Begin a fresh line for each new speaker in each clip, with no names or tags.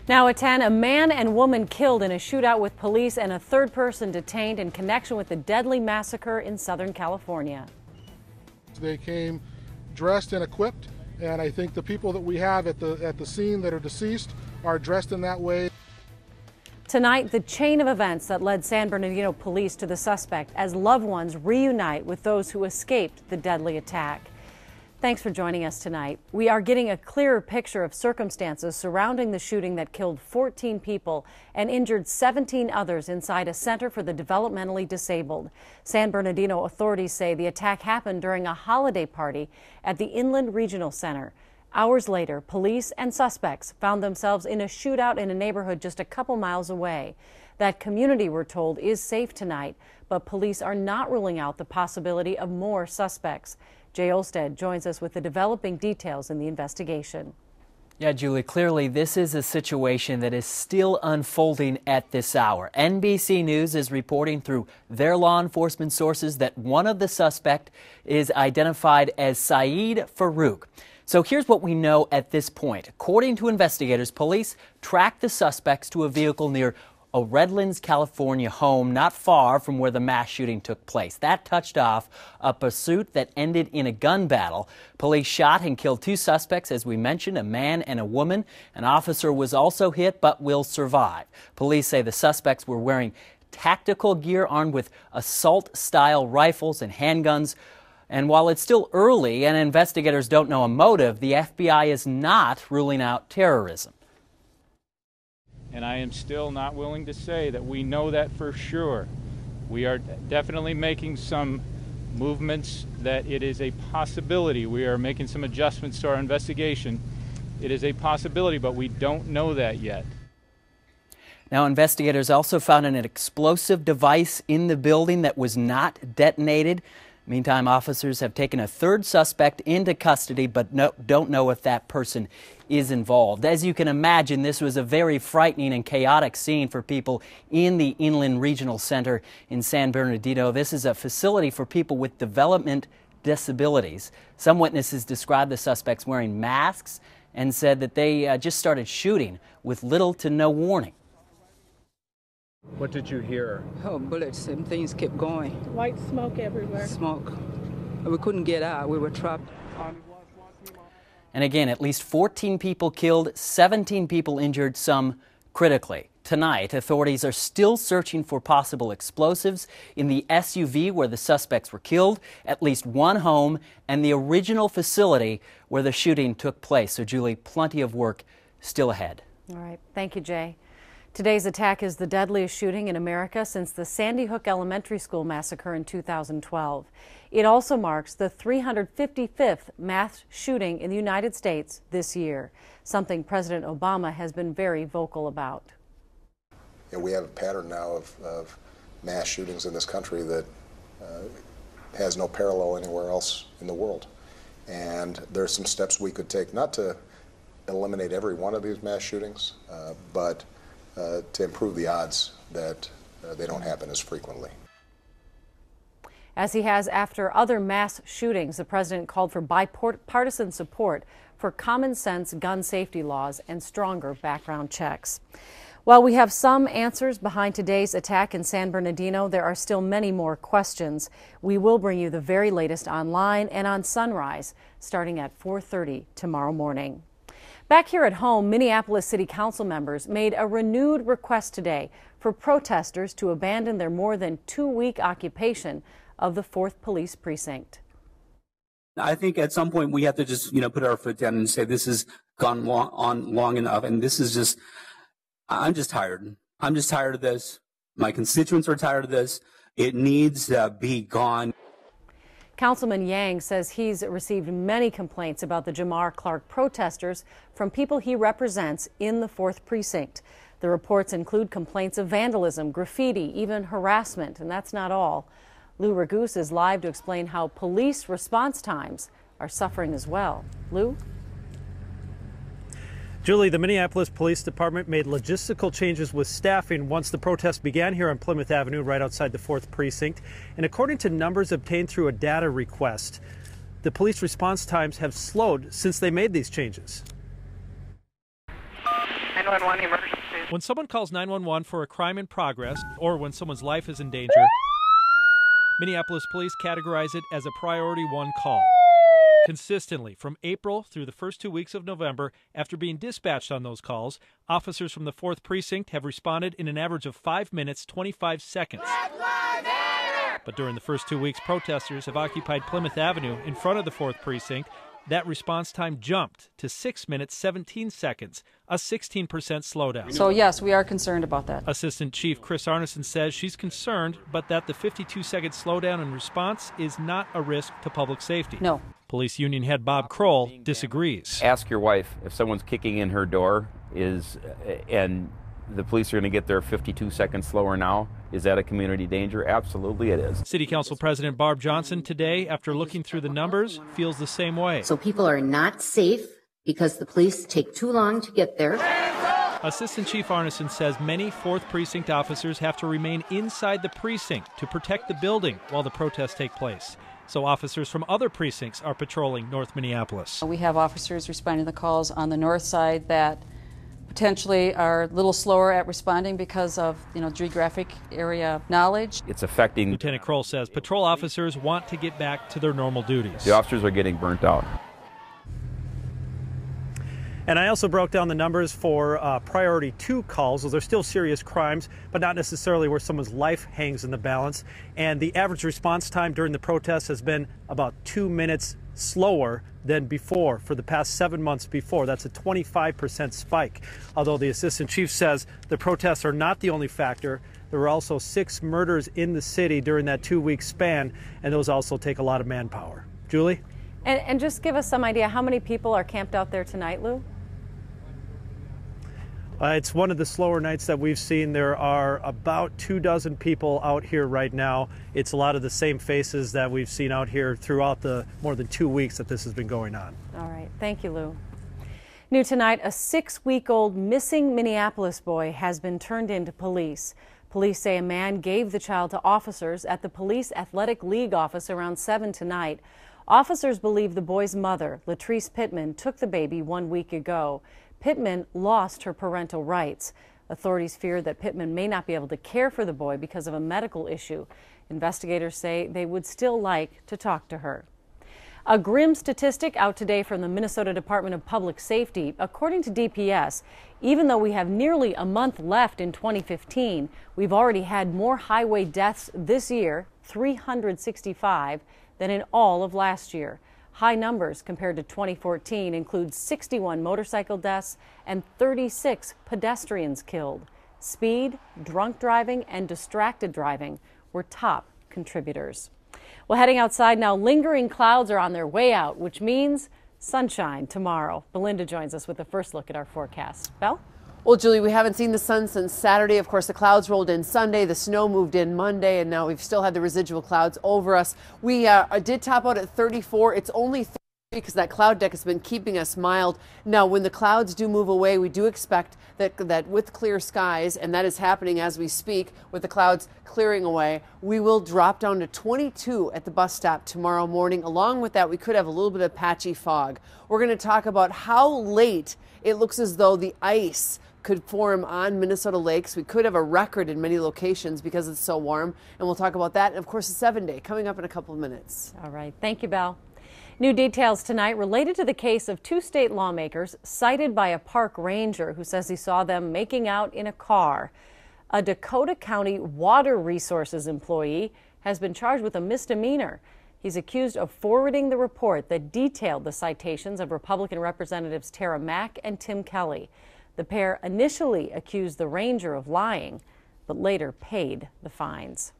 Now at 10, a man and woman killed in a shootout with police and a third person detained in connection with the deadly massacre in Southern California.
They came dressed and equipped, and I think the people that we have at the scene that are deceased are dressed in that way.
Tonight, the chain of events that led San Bernardino police to the suspect as loved ones reunite with those who escaped the deadly attack. Thanks for joining us tonight. We are getting a clearer picture of circumstances surrounding the shooting that killed 14 people and injured 17 others inside a center for the developmentally disabled. San Bernardino authorities say the attack happened during a holiday party at the Inland Regional Center. Hours later, police and suspects found themselves in a shootout in a neighborhood just a couple miles away. That community, we're told, is safe tonight, but police are not ruling out the possibility of more suspects. Jay Olstead joins us with the developing details in the investigation.
Yeah, Julie, clearly this is a situation that is still unfolding at this hour. NBC News is reporting through their law enforcement sources that one of the suspects is identified as Saeed Farouk. So here's what we know at this point. According to investigators, police tracked the suspects to a vehicle near a Redlands, California home not far from where the mass shooting took place. That touched off a pursuit that ended in a gun battle. Police shot and killed two suspects, as we mentioned, a man and a woman. An officer was also hit but will survive. Police say the suspects were wearing tactical gear armed with assault-style rifles and handguns. And while it's still early and investigators don't know a motive, the FBI is not ruling out terrorism.
And I am still not willing to say that we know that for sure. We are definitely making some movements that it is a possibility. We are making some adjustments to our investigation. It is a possibility, but we don't know that yet.
Now, investigators also found an explosive device in the building that was not detonated. Meantime, officers have taken a third suspect into custody, but don't know if that person is involved. As you can imagine, this was a very frightening and chaotic scene for people in the Inland Regional Center in San Bernardino. This is a facility for people with development disabilities. Some witnesses described the suspects wearing masks and said that they just started shooting with little to no warning.
What did you hear?
Oh, bullets and things kept going.
White smoke everywhere.
Smoke. We couldn't get out. We were trapped.
And again, at least 14 people killed, 17 people injured, some critically. Tonight, authorities are still searching for possible explosives in the SUV where the suspects were killed, at least one home, and the original facility where the shooting took place. So, Julie, plenty of work still ahead.
All right. Thank you, Jay. Today's attack is the deadliest shooting in America since the Sandy Hook Elementary School massacre in 2012. It also marks the 355th mass shooting in the United States this year, something President Obama has been very vocal about.
Yeah, we have a pattern now of mass shootings in this country that has no parallel anywhere else in the world. And there's some steps we could take, not to eliminate every one of these mass shootings, but to improve the odds that they don't happen as frequently.
As he has after other mass shootings, the president called for bipartisan support for common sense gun safety laws and stronger background checks. While we have some answers behind today's attack in San Bernardino, there are still many more questions. We will bring you the very latest online and on Sunrise starting at 4:30 tomorrow morning. Back here at home, Minneapolis City Council members made a renewed request today for protesters to abandon their more than 2-week occupation of the 4th Police Precinct.
I think at some point we have to just, put our foot down and say this has gone on long enough, and this is just, I'm just tired. I'm just tired of this. My constituents are tired of this. It needs to be gone.
Councilman Yang says he's received many complaints about the Jamar Clark protesters from people he represents in the 4th Precinct. The reports include complaints of vandalism, graffiti, even harassment, and that's not all. Lou Raguse is live to explain how police response times are suffering as well. Lou?
Julie, the Minneapolis Police Department made logistical changes with staffing once the protest began here on Plymouth Avenue, right outside the 4th Precinct. And according to numbers obtained through a data request, the police response times have slowed since they made these changes.
And
911 emergency.
When someone calls 911 for a crime in progress or when someone's life is in danger, Minneapolis police categorize it as a priority 1 call. Consistently, from April through the first 2 weeks of November, after being dispatched on those calls, officers from the 4th Precinct have responded in an average of 5 minutes, 25 seconds. But during the first 2 weeks, protesters have occupied Plymouth Avenue in front of the 4th Precinct. That response time jumped to 6 minutes, 17 seconds, a 16% slowdown.
So yes, we are concerned about that.
Assistant Chief Chris Arneson says she's concerned, but that the 52-second slowdown in response is not a risk to public safety.
No.
Police Union head Bob Kroll disagrees.
Ask your wife if someone's kicking in her door and the police are going to get there 52 seconds slower now. Is that a community danger? Absolutely it is.
City Council President Barb Johnson today, after looking through the numbers, feels the same way.
So people are not safe because the police take too long to get there.
Assistant Chief Arneson says many 4th Precinct officers have to remain inside the precinct to protect the building while the protests take place. So officers from other precincts are patrolling North Minneapolis.
We have officers responding to the calls on the north side that potentially are a little slower at responding because of, geographic area knowledge.
It's affecting.
Lieutenant Kroll says patrol officers want to get back to their normal duties.
The officers are getting burnt out.
And I also broke down the numbers for priority 2 calls. Those are still serious crimes, but not necessarily where someone's life hangs in the balance. And the average response time during the protests has been about 2 minutes slower than before for the past 7 months before. That's a 25% spike. Although the assistant chief says the protests are not the only factor. There were also 6 murders in the city during that 2-week span, and those also take a lot of manpower. Julie?
And just give us some idea, how many people are camped out there tonight, Lou?
It's one of the slower nights that we've seen. There are about 24 people out here right now. It's a lot of the same faces that we've seen out here throughout the more than 2 weeks that this has been going on.
All right. Thank you, Lou. New tonight, a 6-week-old missing Minneapolis boy has been turned into police. Police say a man gave the child to officers at the Police Athletic League office around 7 tonight. Officers believe the boy's mother, Latrice Pittman, took the baby 1 week ago. Pittman lost her parental rights. Authorities fear that Pittman may not be able to care for the boy because of a medical issue. Investigators say they would still like to talk to her. A grim statistic out today from the Minnesota Department of Public Safety. According to DPS, even though we have nearly a month left in 2015, we've already had more highway deaths this year, 365, than in all of last year. High numbers compared to 2014 include 61 motorcycle deaths and 36 pedestrians killed. Speed, drunk driving, and distracted driving were top contributors. Well, heading outside now, lingering clouds are on their way out, which means sunshine tomorrow. Belinda joins us with the first look at our forecast. Belle?
Well, Julie, we haven't seen the sun since Saturday. Of course, the clouds rolled in Sunday, the snow moved in Monday, and now we've still had the residual clouds over us. We did top out at 34. It's only 30 because that cloud deck has been keeping us mild. Now, when the clouds do move away, we do expect that with clear skies, and that is happening as we speak, with the clouds clearing away, we will drop down to 22 at the bus stop tomorrow morning. Along with that, we could have a little bit of patchy fog. We're going to talk about how late it looks as though the ice could form on Minnesota lakes. We could have a record in many locations because it's so warm, and we'll talk about that. And of course, the 7-day coming up in a couple of minutes.
All right. Thank you, Belle. New details tonight related to the case of 2 state lawmakers cited by a park ranger who says he saw them making out in a car. A Dakota County Water Resources employee has been charged with a misdemeanor. He's accused of forwarding the report that detailed the citations of Republican Representatives Tara Mack and Tim Kelly. The pair initially accused the ranger of lying, but later paid the fines.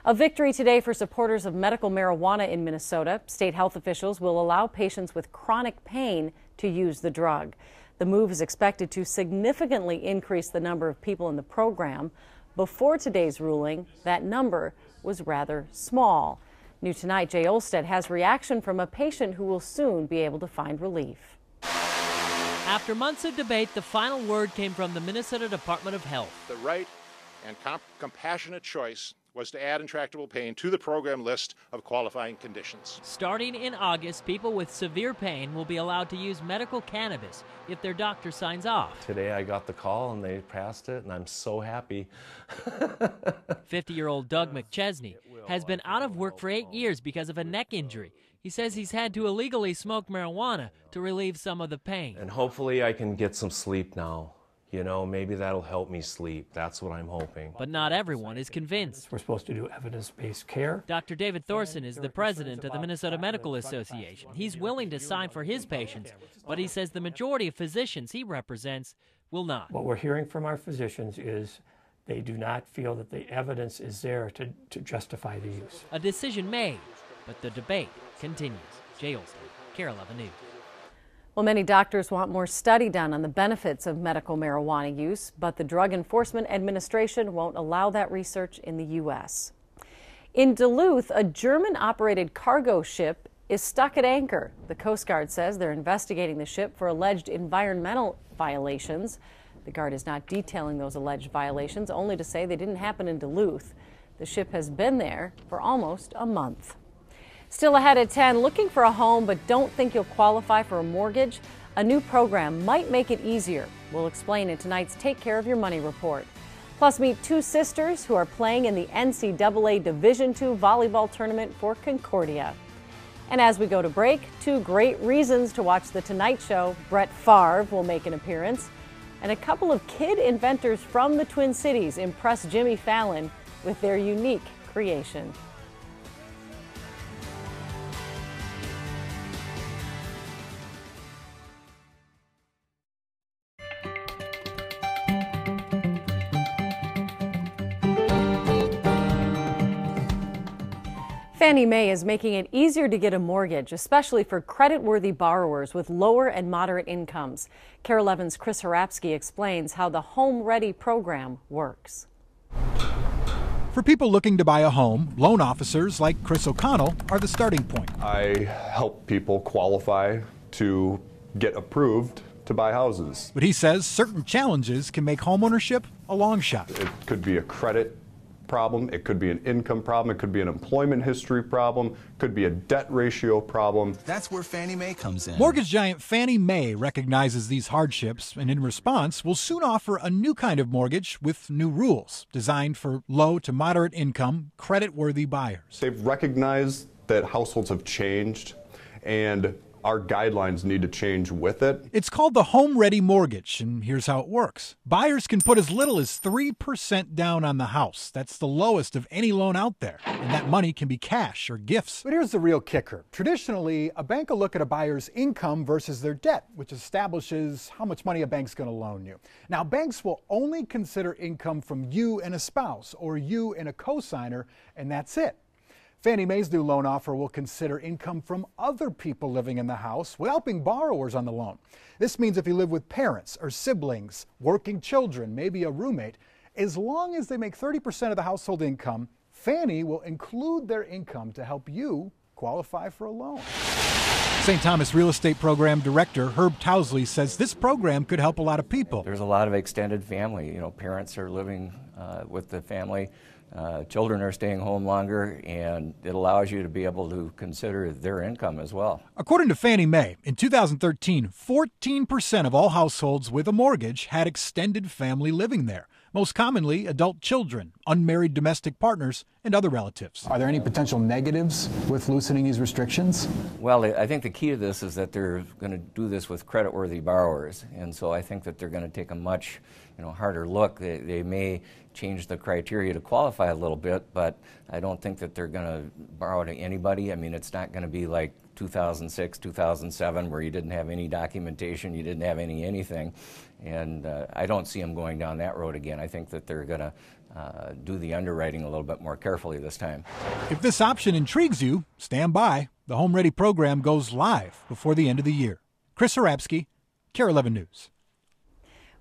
A victory today for supporters of medical marijuana in Minnesota. State health officials will allow patients with chronic pain to use the drug. The move is expected to significantly increase the number of people in the program. Before today's ruling, that number was rather small. New tonight, Jay Olstead has reaction from a patient who will soon be able to find relief.
After months of debate, the final word came from the Minnesota Department of Health.
The right and compassionate choice
was to add intractable pain to the program list of qualifying conditions.
Starting in August, people with severe pain will be allowed to use medical cannabis if their doctor signs off.
Today I got the call and they passed it, and I'm so happy.
50-year-old Doug McChesney has been out of work for 8 years because of a neck injury. He says he's had to illegally smoke marijuana to relieve some of the pain.
And hopefully I can get some sleep now. You know, maybe that'll help me sleep. That's what I'm hoping.
But not everyone is convinced.
We're supposed to do evidence-based care.
Dr. David Thorson is the president of the Minnesota Medical Association. He's willing to sign for his patients, but he says the majority of physicians he represents will not.
What we're hearing from our physicians is they do not feel that the evidence is there to justify the use.
A decision made, but the debate continues. Jay Olson, KARE 11 News.
Well, many doctors want more study done on the benefits of medical marijuana use, but the Drug Enforcement Administration won't allow that research in the U.S. In Duluth, a German-operated cargo ship is stuck at anchor. The Coast Guard says they're investigating the ship for alleged environmental violations. The Guard is not detailing those alleged violations, only to say they didn't happen in Duluth. The ship has been there for almost a month. Still ahead at 10, looking for a home but don't think you'll qualify for a mortgage? A new program might make it easier. We'll explain in tonight's Take Care of Your Money report. Plus, meet two sisters who are playing in the NCAA Division II volleyball tournament for Concordia. And as we go to break, two great reasons to watch The Tonight Show. Brett Favre will make an appearance, and a couple of kid inventors from the Twin Cities impress Jimmy Fallon with their unique creation. Fannie Mae is making it easier to get a mortgage, especially for credit-worthy borrowers with lower and moderate incomes. KARE 11's Chris Harapsky explains how the Home Ready program works.
For people looking to buy a home, loan officers like Chris O'Connell are the starting point.
I help people qualify to get approved to buy houses.
But he says certain challenges can make homeownership a long shot.
It could be a credit problem, it could be an income problem, it could be an employment history problem, it could be a debt ratio problem.
That's where Fannie Mae comes in.
Mortgage giant Fannie Mae recognizes these hardships and in response will soon offer a new kind of mortgage with new rules designed for low to moderate income, credit-worthy buyers.
They've recognized that households have changed and our guidelines need to change with it.
It's called the Home Ready Mortgage, and here's how it works. Buyers can put as little as 3% down on the house. That's the lowest of any loan out there, and that money can be cash or gifts.
But here's the real kicker. Traditionally, a bank will look at a buyer's income versus their debt, which establishes how much money a bank's going to loan you. Now, banks will only consider income from you and a spouse, or you and a cosigner, and that's it. Fannie Mae's new loan offer will consider income from other people living in the house while helping borrowers on the loan. This means if you live with parents or siblings, working children, maybe a roommate, as long as they make 30% of the household income, Fannie will include their income to help you qualify for a loan.
St. Thomas Real Estate Program Director Herb Towsley says this program could help a lot of people.
There's a lot of extended family. You know, parents are living with the family. Children are staying home longer, and it allows you to be able to consider their income as well.
According to Fannie Mae, in 2013, 14% of all households with a mortgage had extended family living there. Most commonly, adult children, unmarried domestic partners, and other relatives.
Are there any potential negatives with loosening these restrictions?
Well, I think the key to this is that they're going to do this with credit-worthy borrowers, and so I think that they're going to take a much harder look. They may change the criteria to qualify a little bit, but I don't think that they're going to borrow to anybody. I mean, it's not going to be like 2006, 2007, where you didn't have any documentation, you didn't have anything, and I don't see them going down that road again. I think that they're going to do the underwriting a little bit more carefully this time.
If this option intrigues you, stand by. The Home Ready program goes live before the end of the year. Chris Harapsky, KARE 11 News.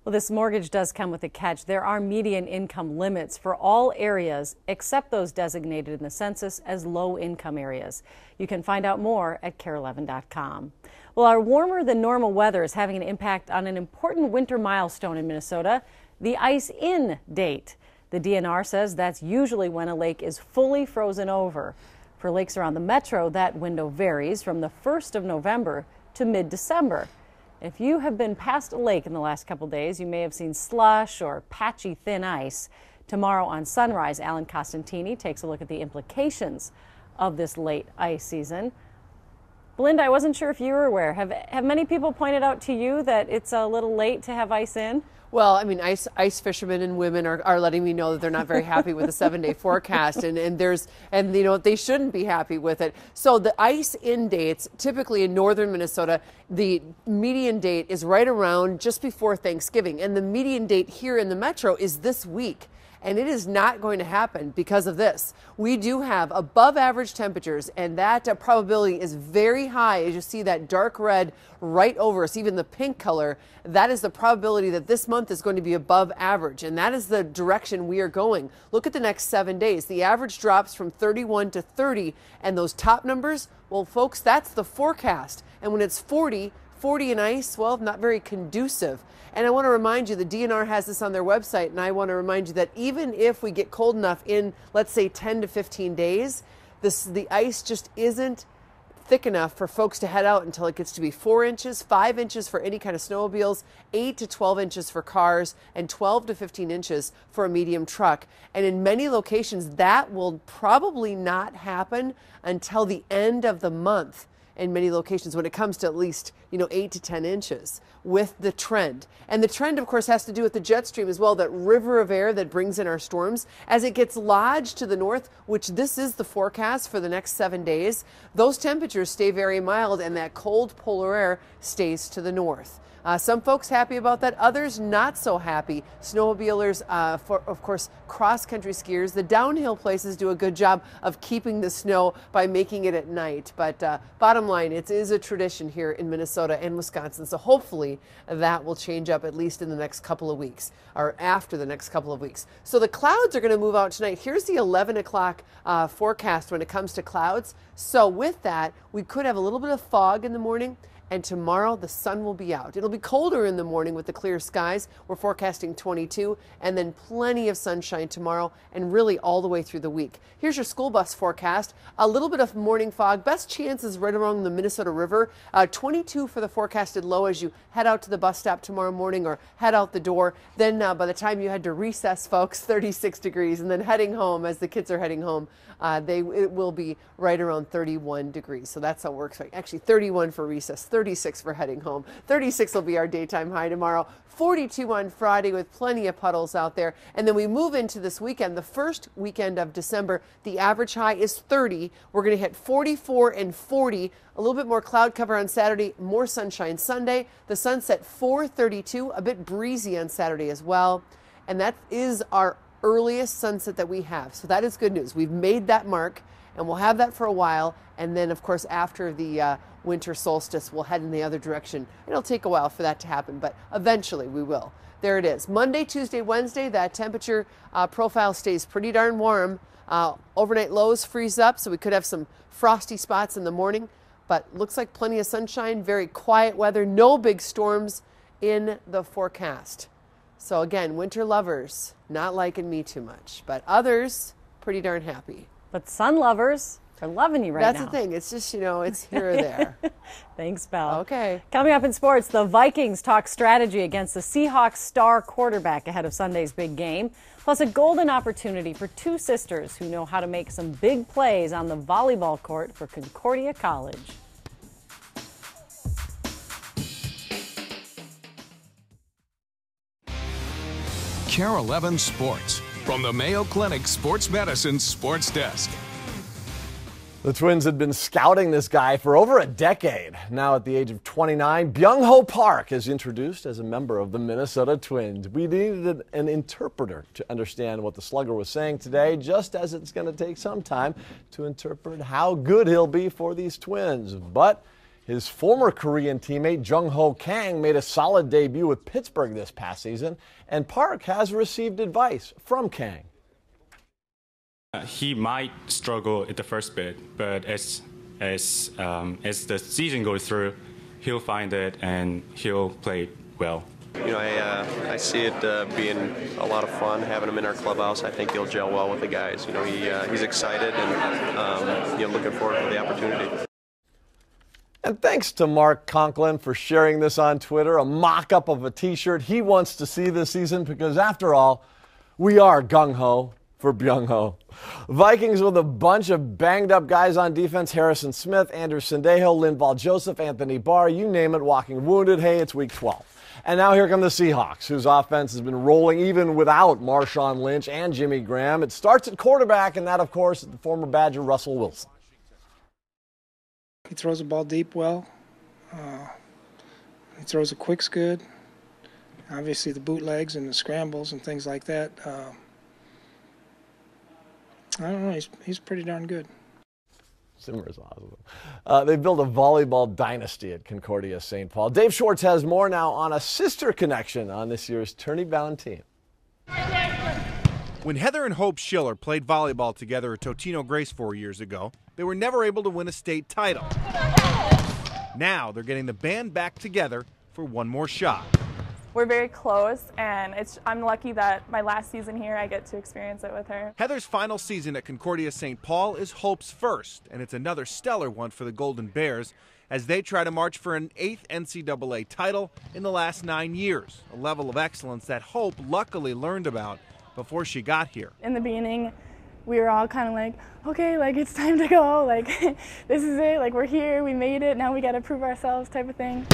Well, this mortgage does come with a catch. There are median income limits for all areas except those designated in the census as low-income areas. You can find out more at KARE11.com. Well, our warmer than normal weather is having an impact on an important winter milestone in Minnesota, the Ice In date. The DNR says that's usually when a lake is fully frozen over. For lakes around the metro, that window varies from the 1st of November to mid-December. If you have been past a lake in the last couple days, you may have seen slush or patchy thin ice. Tomorrow on Sunrise, Alan Costantini takes a look at the implications of this late ice season. Belinda, I wasn't sure if you were aware. Have many people pointed out to you that it's a little late to have ice in?
Well, I mean, ice fishermen and women are letting me know that they're not very happy with the 7-day forecast, and you know, they shouldn't be happy with it. So the ice in dates, typically in northern Minnesota, the median date is right around just before Thanksgiving, and the median date here in the metro is this week. And it is not going to happen because of this. We do have above average temperatures, and that probability is very high. As you see that dark red right over us, even the pink color, that is the probability that this month is going to be above average. And that is the direction we are going. Look at the next 7 days. The average drops from 31 to 30, and those top numbers, well, folks, that's the forecast. And when it's 40 and ice, well, not very conducive. And I want to remind you, the DNR has this on their website, and I want to remind you that even if we get cold enough in, let's say, 10 to 15 days, the ice just isn't thick enough for folks to head out until it gets to be 4 inches, 5 inches for any kind of snowmobiles, 8 to 12 inches for cars, and 12 to 15 inches for a medium truck. And in many locations, that will probably not happen until the end of the month. In many locations, when it comes to at least 8 to 10 inches with the trend. And the trend, of course, has to do with the jet stream as well, that river of air that brings in our storms. As it gets lodged to the north, which this is the forecast for the next 7 days, those temperatures stay very mild and that cold polar air stays to the north. Some folks happy about that, others not so happy. Snowmobilers, of course, cross-country skiers. The downhill places do a good job of keeping the snow by making it at night. But bottom line, it is a tradition here in Minnesota and Wisconsin. So hopefully that will change up at least in the next couple of weeks, or after the next couple of weeks. So the clouds are going to move out tonight. Here's the 11 o'clock forecast when it comes to clouds. So with that, we could have a little bit of fog in the morning. And tomorrow the sun will be out. It'll be colder in the morning with the clear skies. We're forecasting 22, and then plenty of sunshine tomorrow and really all the way through the week. Here's your school bus forecast. A little bit of morning fog. Best chances right along the Minnesota River. 22 for the forecasted low as you head out to the bus stop tomorrow morning or head out the door. Then by the time you head to recess, folks, 36 degrees. And then heading home, as the kids are heading home, it will be right around 31 degrees. So that's how it works. Actually, 31 for recess, 36 for heading home. 36 will be our daytime high tomorrow. 42 on Friday with plenty of puddles out there. And then we move into this weekend, the first weekend of December. The average high is 30. We're going to hit 44 and 40. A little bit more cloud cover on Saturday, more sunshine Sunday. The sunset 4:32, a bit breezy on Saturday as well. And that is our earliest sunset that we have. So that is good news. We've made that mark, and we'll have that for a while. And then, of course, after the winter solstice, we'll head in the other direction. It'll take a while for that to happen, but eventually we will. There it is. Monday, Tuesday, Wednesday, that temperature profile stays pretty darn warm. Overnight lows freeze up, so we could have some frosty spots in the morning, but looks like plenty of sunshine, very quiet weather, no big storms in the forecast. So again, winter lovers, not liking me too much, but others, pretty darn happy.
But sun lovers are loving you right now.
That's the thing. It's just, it's here or there.
Thanks, Belle.
Okay.
Coming up in sports, the Vikings talk strategy against the Seahawks star quarterback ahead of Sunday's big game. Plus a golden opportunity for two sisters who know how to make some big plays on the volleyball court for Concordia College.
KARE 11 Sports from the Mayo Clinic Sports Medicine Sports Desk.
The Twins had been scouting this guy for over a decade. Now at the age of 29, Byung-ho Park is introduced as a member of the Minnesota Twins. We needed an interpreter to understand what the slugger was saying today, just as it's going to take some time to interpret how good he'll be for these Twins. But his former Korean teammate Jung-ho Kang made a solid debut with Pittsburgh this past season, and Park has received advice from Kang.
He might struggle at the first bit, but as the season goes through, he'll find it and he'll play well.
You know, I see it being a lot of fun having him in our clubhouse. I think he'll gel well with the guys. You know, he's excited and looking forward to the opportunity.
And thanks to Mark Conklin for sharing this on Twitter, a mock-up of a T-shirt he wants to see this season because, after all, we are gung-ho for Byung-ho. Vikings with a bunch of banged-up guys on defense. Harrison Smith, Andrew Sendejo, Linval Joseph, Anthony Barr, you name it, walking wounded. Hey, it's week 12. And now here come the Seahawks, whose offense has been rolling even without Marshawn Lynch and Jimmy Graham. It starts at quarterback, and that, of course, is the former Badger Russell Wilson.
He throws the ball deep well. He throws the quicks good. Obviously, the bootlegs and the scrambles and things like that. I don't know. He's pretty darn good.
Zimmer's awesome. They built a volleyball dynasty at Concordia St. Paul. Dave Schwartz has more now on a sister connection on this year's tourney-bound team.
When Heather and Hope Schiller played volleyball together at Totino Grace 4 years ago, they were never able to win a state title. Now they're getting the band back together for one more shot.
We're very close, and I'm lucky that my last season here I get to experience it with her.
Heather's final season at Concordia St. Paul is Hope's first, and it's another stellar one for the Golden Bears as they try to march for an 8th NCAA title in the last 9 years, a level of excellence that Hope luckily learned about before she got here.
In the beginning, we were all kind of like, okay, like it's time to go, like this is it, like we're here, we made it, now we got to prove ourselves type of thing.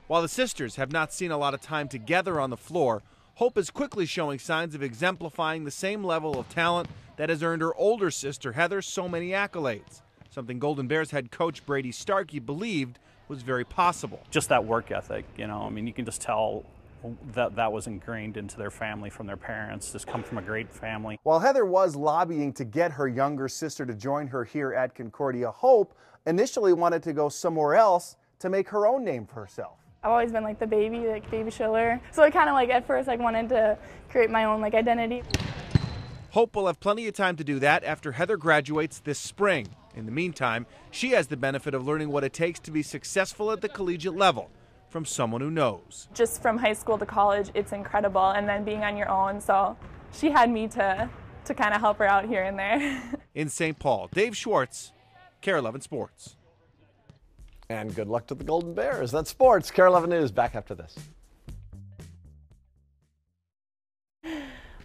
While the sisters have not seen a lot of time together on the floor, Hope is quickly showing signs of exemplifying the same level of talent that has earned her older sister Heather so many accolades, something Golden Bears head coach Brady Starkey believed was very possible.
Just that work ethic, you know, I mean, you can just tell that was ingrained into their family from their parents, just come from a great family.
While Heather was lobbying to get her younger sister to join her here at Concordia, Hope initially wanted to go somewhere else to make her own name for herself.
I've always been like the baby, like baby Schiller. So I kind of like at first like wanted to create my own like identity.
Hope will have plenty of time to do that after Heather graduates this spring. In the meantime, she has the benefit of learning what it takes to be successful at the collegiate level from someone who knows.
Just from high school to college, it's incredible, and then being on your own. So she had me to kind of help her out here and there.
In St. Paul, Dave Schwartz, KARE 11 Sports.
And good luck to the Golden Bears. That's sports. KARE 11 News back after this.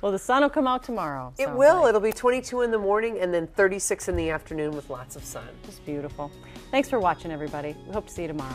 Well, the sun will come out tomorrow.
It will. It'll be 22 in the morning and then 36 in the afternoon with lots of sun.
Just beautiful. Thanks for watching, everybody. We hope to see you tomorrow.